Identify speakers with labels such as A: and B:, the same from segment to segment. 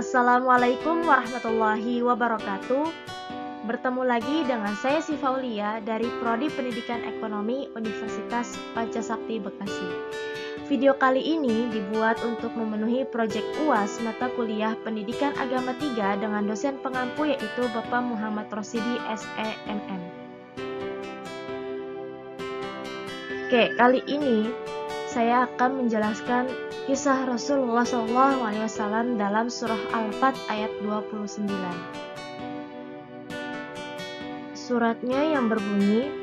A: Assalamualaikum warahmatullahi wabarakatuh. Bertemu lagi dengan saya Siva Aulia dari Prodi Pendidikan Ekonomi Universitas Pancasakti Bekasi. Video kali ini dibuat untuk memenuhi proyek UAS mata kuliah Pendidikan Agama 3 dengan dosen pengampu yaitu Bapak Muhammad Rosidi SEMM. Oke, kali ini saya akan menjelaskan kisah Rasulullah SAW dalam surah Al-Fat ayat 29. Suratnya yang berbunyi,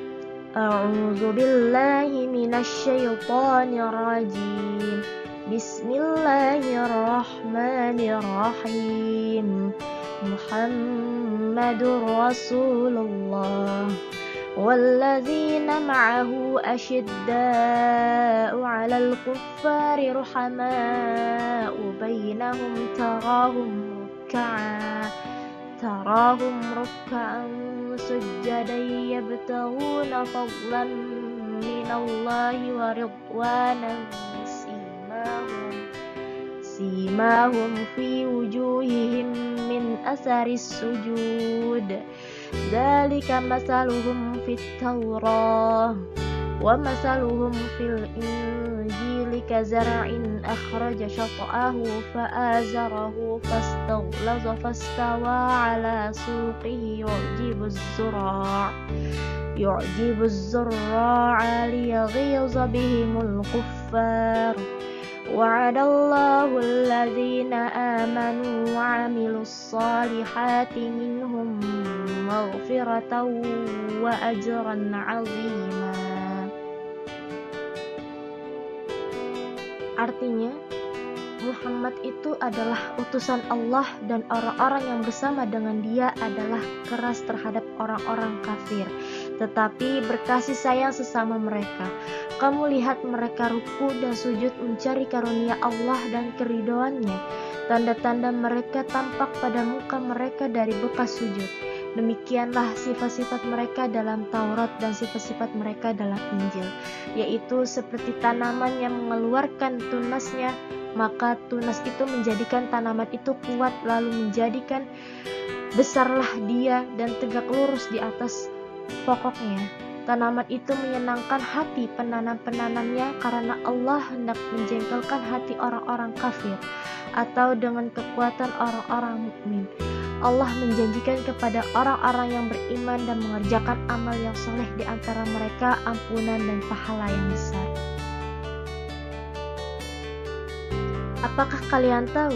A: A'udzu billahi minasyaitonir rajim. Bismillahirrahmanirrahim. Muhammadur Rasulullah والذين معه أشداء على الكفار رحماء بينهم تراهم ركعا سجدا يبتغون فضلا من الله ورضوانا سيماهم في وجوههم من أثر السجود ذلك مثلهم في التوراة ومثلهم في الإنجيل كزرع أخرج شطأه فآزره فاستغلظ فاستوى على سوقه يعجب الزراع ليغيظ بهم الكفار وعد الله الذين آمنوا وعملوا الصالحات منهم مغفرة وأجرا عظيما. Artinya, Muhammad itu adalah utusan Allah dan orang-orang yang bersama dengan dia adalah keras terhadap orang-orang kafir, tetapi berkasih sayang sesama mereka. Kamu lihat mereka ruku dan sujud mencari karunia Allah dan keridhoannya. Tanda-tanda mereka tampak pada muka mereka dari bekas sujud. Demikianlah sifat-sifat mereka dalam Taurat dan sifat-sifat mereka dalam Injil, yaitu seperti tanaman yang mengeluarkan tunasnya, maka tunas itu menjadikan tanaman itu kuat, lalu menjadikan besarlah dia dan tegak lurus di atas pokoknya. Tanaman itu menyenangkan hati penanam-penanamnya karena Allah hendak menjengkelkan hati orang-orang kafir, atau dengan kekuatan orang-orang mukmin. Allah menjanjikan kepada orang-orang yang beriman dan mengerjakan amal yang soleh di antara mereka ampunan dan pahala yang besar. Apakah kalian tahu?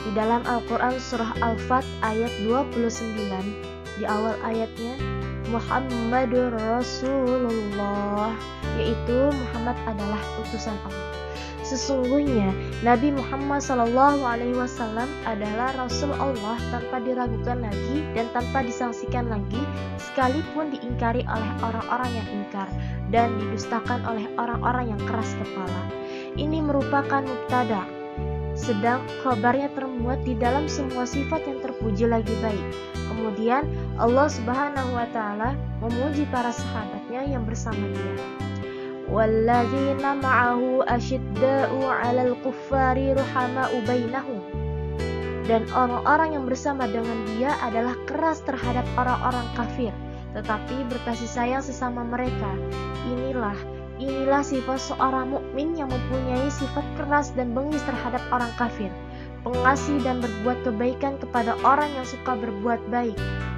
A: Di dalam Al-Quran surah Al-Fat ayat 29, di awal ayatnya, Muhammadur Rasulullah, yaitu Muhammad adalah utusan Allah. Sesungguhnya Nabi Muhammad SAW adalah Rasul Allah tanpa diragukan lagi dan tanpa disangsikan lagi, sekalipun diingkari oleh orang-orang yang ingkar dan didustakan oleh orang-orang yang keras kepala. Ini merupakan mubtada, sedang khabarnya termuat di dalam semua sifat yang terpuji lagi baik. Kemudian Allah Subhanahu wa Ta'ala memuji para sahabatnya yang bersama dia. Walladzina ma'ahu asyidda'u 'alal kuffari ruhama'u bainahum. Dan orang-orang yang bersama dengan dia adalah keras terhadap orang-orang kafir, tetapi berkasih sayang sesama mereka. Inilah sifat seorang mukmin yang mempunyai sifat keras dan bengis terhadap orang kafir, pengasih dan berbuat kebaikan kepada orang yang suka berbuat baik,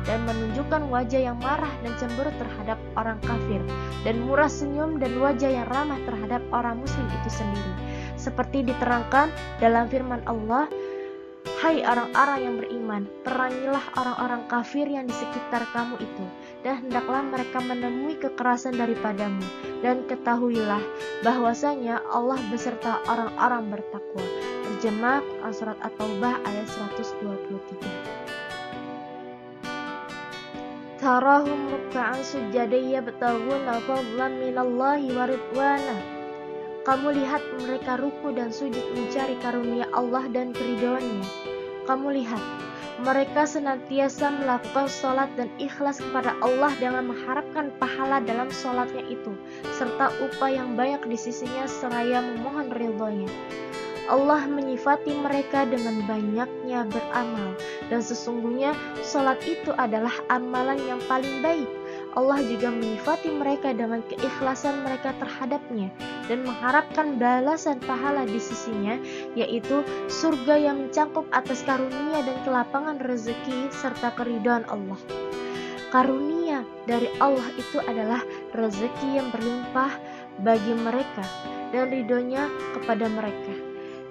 A: dan menunjukkan wajah yang marah dan cemburu terhadap orang kafir, dan murah senyum dan wajah yang ramah terhadap orang muslim itu sendiri. Seperti diterangkan dalam firman Allah, hai orang-orang yang beriman, perangilah orang-orang kafir yang di sekitar kamu itu, dan hendaklah mereka menemui kekerasan daripadamu, dan ketahuilah bahwasanya Allah beserta orang-orang bertakwa. Terjemah Quran Surat At-Taubah ayat 123. Tarahum ruk'an sujjadan yabtaghuna fadlan minallahi wa ridwana. Kamu lihat mereka ruku dan sujud mencari karunia Allah dan keridhoannya. Kamu lihat mereka senantiasa melakukan sholat dan ikhlas kepada Allah dengan mengharapkan pahala dalam sholatnya itu, serta upah yang banyak di sisinya seraya memohon ridhonya. Allah menyifati mereka dengan banyaknya beramal, dan sesungguhnya salat itu adalah amalan yang paling baik. Allah juga menyifati mereka dengan keikhlasan mereka terhadapnya dan mengharapkan balasan pahala di sisinya, yaitu surga yang mencakup atas karunia dan kelapangan rezeki serta keridhaan Allah. Karunia dari Allah itu adalah rezeki yang berlimpah bagi mereka dan ridhonya kepada mereka,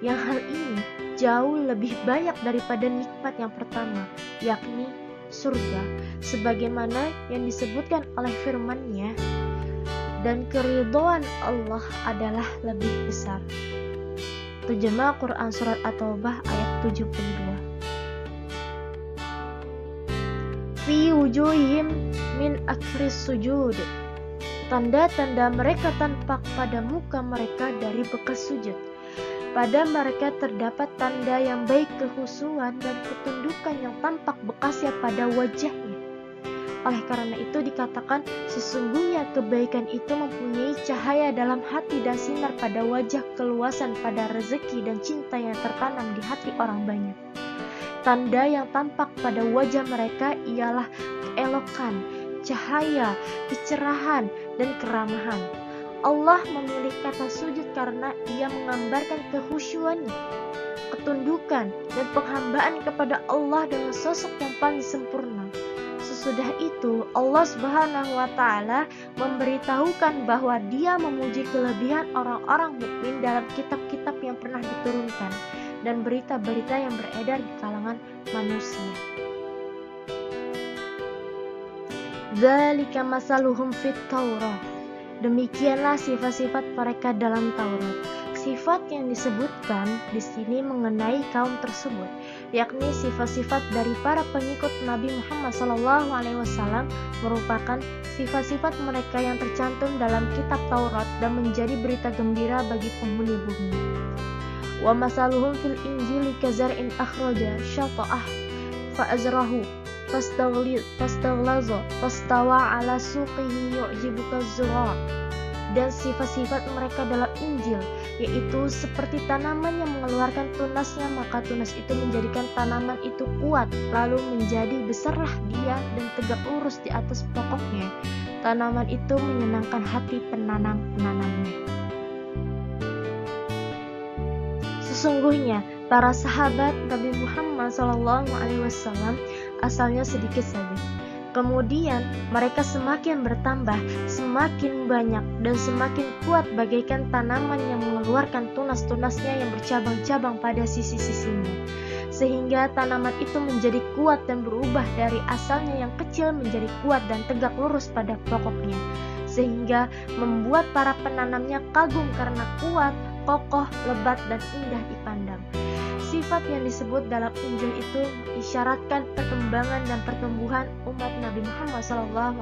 A: yang hal ini jauh lebih banyak daripada nikmat yang pertama, yakni surga, sebagaimana yang disebutkan oleh firman-Nya, dan keridhaan Allah adalah lebih besar. Terjemah Quran Surat At-Taubah ayat 72. Fi wujuhihim min akhris sujud, tanda-tanda mereka tampak pada muka mereka dari bekas sujud. Pada mereka terdapat tanda yang baik kehusuan dan ketundukan yang tampak bekasnya pada wajahnya. Oleh karena itu dikatakan, sesungguhnya kebaikan itu mempunyai cahaya dalam hati dan sinar pada wajah, keluasan pada rezeki dan cinta yang tertanam di hati orang banyak. Tanda yang tampak pada wajah mereka ialah keelokan, cahaya, kecerahan, dan keramahan. Allah memilih kata sujud karena ia menggambarkan kehusyuannya, ketundukan, dan penghambaan kepada Allah dengan sosok yang paling sempurna. Sesudah itu, Allah Subhanahu wa Ta'ala memberitahukan bahwa Dia memuji kelebihan orang-orang mukmin dalam kitab-kitab yang pernah diturunkan dan berita-berita yang beredar di kalangan manusia. Dzalika masaluhum fit Taurah. Demikianlah sifat-sifat mereka dalam Taurat. Sifat yang disebutkan di sini mengenai kaum tersebut, yakni sifat-sifat dari para pengikut Nabi Muhammad SAW merupakan sifat-sifat mereka yang tercantum dalam kitab Taurat dan menjadi berita gembira bagi penghuni bumi. Wa masaluhum fil Injili kazar'in akhraja syata'ah fa'azrahu fastaghlaza fastawa ala suqihi yu'jibuka az-zura'. Dan sifat-sifat mereka dalam Injil, yaitu seperti tanaman yang mengeluarkan tunasnya, maka tunas itu menjadikan tanaman itu kuat, lalu menjadi besarlah dia dan tegak lurus di atas pokoknya. Tanaman itu menyenangkan hati penanamnya. Sesungguhnya para sahabat Nabi Muhammad SAW asalnya sedikit saja. Kemudian mereka semakin bertambah, semakin banyak, dan semakin kuat bagaikan tanaman yang mengeluarkan tunas-tunasnya yang bercabang-cabang pada sisi-sisinya. Sehingga tanaman itu menjadi kuat dan berubah dari asalnya yang kecil menjadi kuat dan tegak lurus pada pokoknya. Sehingga membuat para penanamnya kagum karena kuat, kokoh, lebat, dan indah dipandang. Sifat yang disebut dalam Injil itu mengisyaratkan perkembangan dan pertumbuhan umat Nabi Muhammad SAW.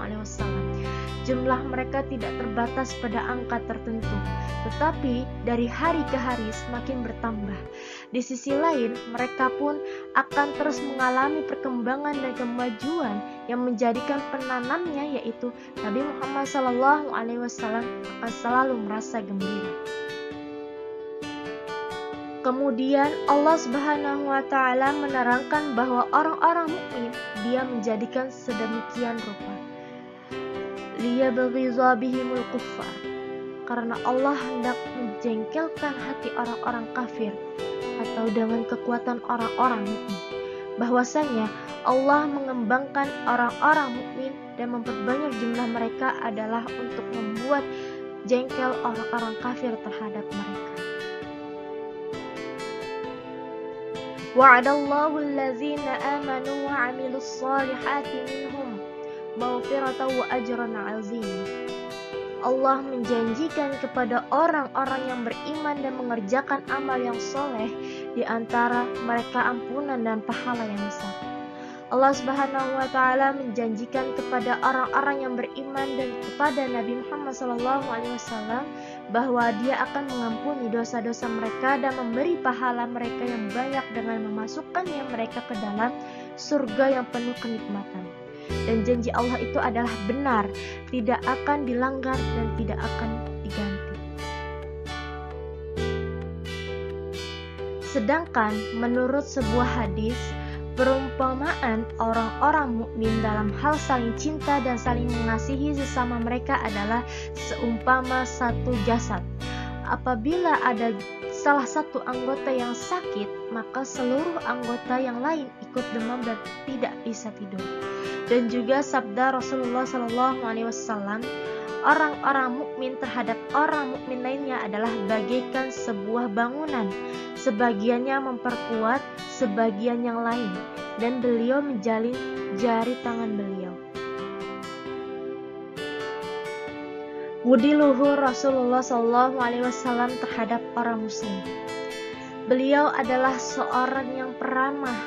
A: Jumlah mereka tidak terbatas pada angka tertentu, tetapi dari hari ke hari semakin bertambah. Di sisi lain, mereka pun akan terus mengalami perkembangan dan kemajuan yang menjadikan penanamnya, yaitu Nabi Muhammad SAW, akan selalu merasa gembira. Kemudian Allah Subhanahu wa Ta'ala menerangkan bahwa orang-orang mukmin Dia menjadikan sedemikian rupa. Liyabghiza bihimul kuffar, karena Allah hendak menjengkelkan hati orang-orang kafir, atau dengan kekuatan orang-orang mukmin. Bahwasanya Allah mengembangkan orang-orang mukmin dan memperbanyak jumlah mereka adalah untuk membuat jengkel orang-orang kafir terhadap mereka. Wa'adallahu allazina amanu wa 'amilus solihati minhum maghfiratan wa ajran 'azim. Allah menjanjikan kepada orang-orang yang beriman dan mengerjakan amal yang soleh, di antara mereka ampunan dan pahala yang besar. Allah Subhanahu wa Ta'ala menjanjikan kepada orang-orang yang beriman dan kepada Nabi Muhammad SAW bahwa Dia akan mengampuni dosa-dosa mereka dan memberi pahala mereka yang banyak dengan memasukkannya mereka ke dalam surga yang penuh kenikmatan. Dan janji Allah itu adalah benar, tidak akan dilanggar dan tidak akan diganti. Sedangkan menurut sebuah hadis, perumpamaan orang-orang mukmin dalam hal saling cinta dan saling mengasihi sesama mereka adalah seumpama satu jasad. Apabila ada salah satu anggota yang sakit, maka seluruh anggota yang lain ikut demam dan tidak bisa tidur. Dan juga sabda Rasulullah SAW, orang-orang mukmin terhadap orang mukmin lainnya adalah bagaikan sebuah bangunan, sebagiannya memperkuat sebagian yang lain, dan beliau menjalin jari tangan beliau. Budi luhur Rasulullah SAW terhadap orang muslim. Beliau adalah seorang yang peramah,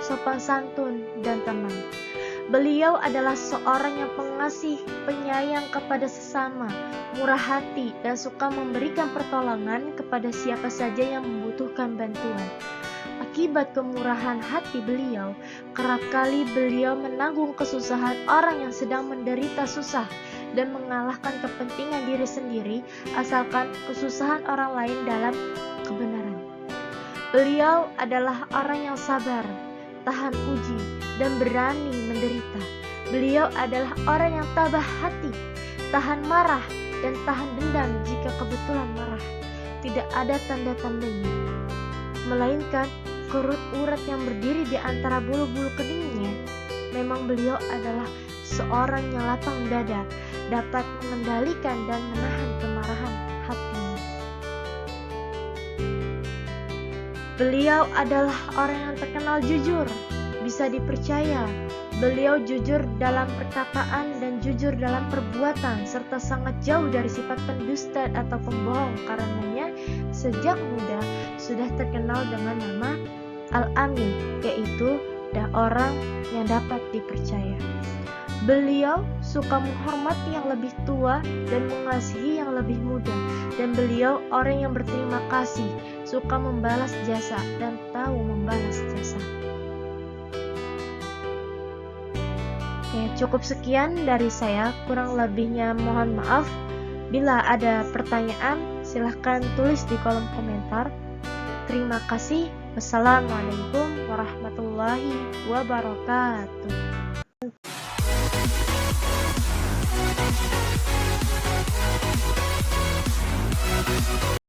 A: sopan santun, dan teman. Beliau adalah seorang yang pengasih, penyayang kepada sesama, murah hati, dan suka memberikan pertolongan kepada siapa saja yang membutuhkan bantuan. Akibat kemurahan hati beliau, kerap kali beliau menanggung kesusahan orang yang sedang menderita susah dan mengalahkan kepentingan diri sendiri asalkan kesusahan orang lain dalam kebenaran. Beliau adalah orang yang sabar, tahan uji, dan berani menderita. Beliau adalah orang yang tabah hati, tahan marah, dan tahan dendam jika kebetulan marah. Tidak ada tanda-tandanya, melainkan kerut urat yang berdiri di antara bulu-bulu keningnya. Memang beliau adalah seorang yang lapang dada, dapat mengendalikan dan menahan kemarahan hatinya. Beliau adalah orang yang terkenal jujur, bisa dipercaya. Beliau jujur dalam perkataan dan jujur dalam perbuatan, serta sangat jauh dari sifat pendusta atau pembohong. Karenanya sejak muda sudah terkenal dengan nama Al-Amin, yaitu orang yang dapat dipercaya. Beliau suka menghormati yang lebih tua dan mengasihi yang lebih muda. Dan beliau orang yang berterima kasih, suka membalas jasa dan tahu membalas jasa. Oke, cukup sekian dari saya. Kurang lebihnya mohon maaf. Bila ada pertanyaan, silahkan tulis di kolom komentar. Terima kasih. Wassalamualaikum warahmatullahi wabarakatuh.